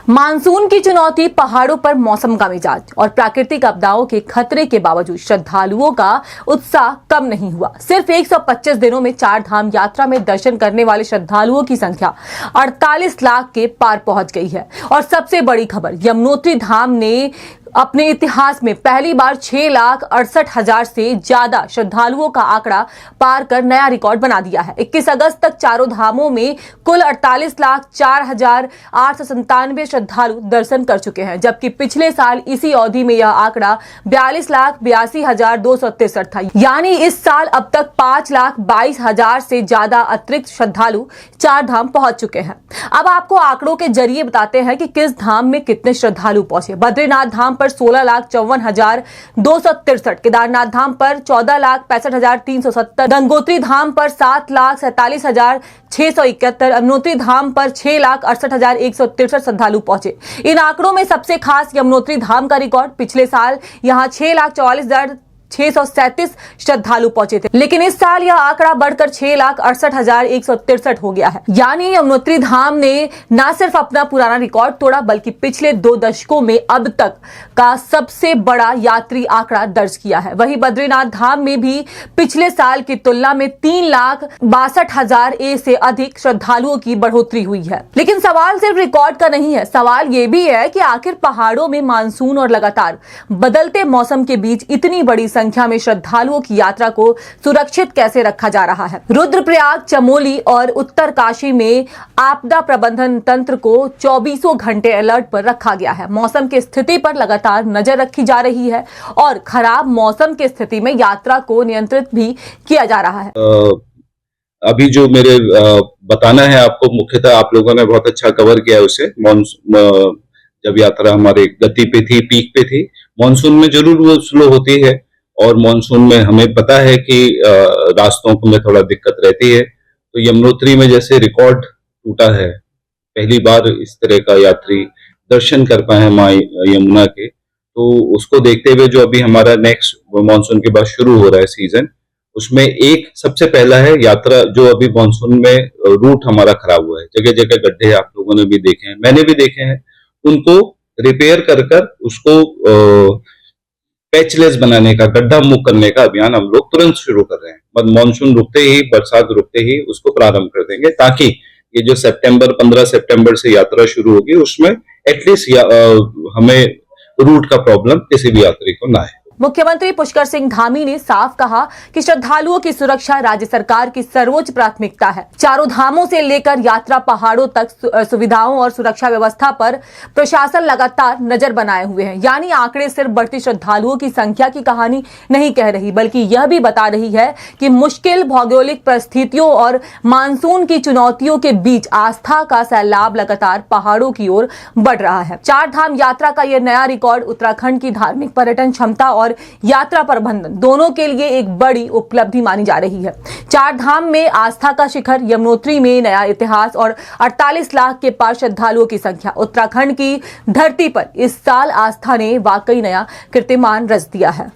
Monsoon की चुनौती, पहाड़ों पर मौसम का मिजाज और प्राकृतिक आपदाओं के खतरे के बावजूद श्रद्धालुओं का उत्साह कम नहीं हुआ। सिर्फ 125 दिनों में 4 धाम यात्रा में दर्शन करने वाले श्रद्धालुओं की संख्या 48 लाख के पार पहुंच गई है। और सबसे बड़ी खबर, यमुनोत्री धाम ने अपने इतिहास में पहली बार 6,68,000 से ज्यादा श्रद्धालुओं का आंकड़ा पार कर नया रिकॉर्ड बना दिया है। 21 अगस्त तक चारों धामों में कुल 48,04,897 श्रद्धालु दर्शन कर चुके हैं, जबकि पिछले साल इसी अवधि में यह आंकड़ा 42,82,263 था। यानी इस साल अब तक 5,22,000 से ज्यादा अतिरिक्त श्रद्धालु 4 धाम पहुंच चुके हैं। अब आपको आंकड़ों के जरिए बताते हैं कि किस धाम में कितने श्रद्धालु पहुंचे। बद्रीनाथ धाम पर 16,54,263, केदारनाथ धाम पर 14,65,370, गंगोत्री धाम पर 7,47,671, यमुनोत्री धाम पर 6,68,163 श्रद्धालु पहुंचे। इन आंकड़ों में सबसे खास यमुनोत्री धाम का रिकॉर्ड, पिछले साल यहां 6,44,637 श्रद्धालु पहुंचे थे, लेकिन इस साल यह आंकड़ा बढ़कर 6,68,163 हो गया है। यानी यमुनोत्री धाम ने न सिर्फ अपना पुराना रिकॉर्ड तोड़ा, बल्कि पिछले 2 दशकों में अब तक का सबसे बड़ा यात्री आंकड़ा दर्ज किया है। वहीं बद्रीनाथ धाम में भी पिछले साल की तुलना में 3,62,000 से अधिक श्रद्धालुओं की बढ़ोतरी हुई है। लेकिन सवाल सिर्फ रिकॉर्ड का नहीं है, सवाल ये भी है कि आखिर पहाड़ों में मानसून और लगातार बदलते मौसम के बीच इतनी बड़ी संख्या में श्रद्धालुओं की यात्रा को सुरक्षित कैसे रखा जा रहा है। रुद्रप्रयाग, चमोली और उत्तरकाशी में आपदा प्रबंधन तंत्र को 24 घंटे अलर्ट पर रखा गया है। मौसम की स्थिति पर लगातार नजर रखी जा रही है और खराब मौसम की स्थिति में यात्रा को नियंत्रित भी किया जा रहा है। अभी जो मेरे बताना है आपको, मुख्यतः आप लोगों ने बहुत अच्छा कवर किया है उसे। जब यात्रा हमारे गति पे थी, पीक पे थी, मॉनसून में जरूर वो स्लो होती है और मॉनसून में हमें पता है कि रास्तों में थोड़ा दिक्कत रहती है। तो यमुनोत्री में जैसे रिकॉर्ड टूटा है, पहली बार इस तरह का यात्री दर्शन कर पाए हैं माँ यमुना के, तो उसको देखते हुए जो अभी हमारा नेक्स्ट मॉनसून के बाद शुरू हो रहा है सीजन, उसमें एक सबसे पहला है यात्रा जो अभी मॉनसून में रूट हमारा खराब हुआ है, जगह जगह गड्ढे आप लोगों ने भी देखे हैं, मैंने भी देखे हैं, उनको रिपेयर कर उसको पैचलेस बनाने का, गड्ढा मुक्त करने का अभियान हम लोग तुरंत शुरू कर रहे हैं। मॉनसून रुकते ही, बरसात रुकते ही उसको प्रारंभ कर देंगे, ताकि ये जो 15 सितंबर से यात्रा शुरू होगी उसमें एटलीस्ट हमें रूट का प्रॉब्लम किसी भी यात्री को ना है। मुख्यमंत्री पुष्कर सिंह धामी ने साफ कहा कि श्रद्धालुओं की सुरक्षा राज्य सरकार की सर्वोच्च प्राथमिकता है। चारों धामों से लेकर यात्रा पहाड़ों तक सुविधाओं और सुरक्षा व्यवस्था पर प्रशासन लगातार नजर बनाए हुए हैं। यानी आंकड़े सिर्फ बढ़ती श्रद्धालुओं की संख्या की कहानी नहीं कह रही, बल्कि यह भी बता रही है कि मुश्किल भौगोलिक परिस्थितियों और मानसून की चुनौतियों के बीच आस्था का सैलाब लगातार पहाड़ों की ओर बढ़ रहा है। 4 धाम यात्रा का यह नया रिकॉर्ड उत्तराखंड की धार्मिक पर्यटन क्षमता और यात्रा प्रबंधन दोनों के लिए एक बड़ी उपलब्धि मानी जा रही है। 4 धाम में आस्था का शिखर, यमुनोत्री में नया इतिहास और 48 लाख के पार श्रद्धालुओं की संख्या। उत्तराखंड की धरती पर इस साल आस्था ने वाकई नया कीर्तिमान रच दिया है।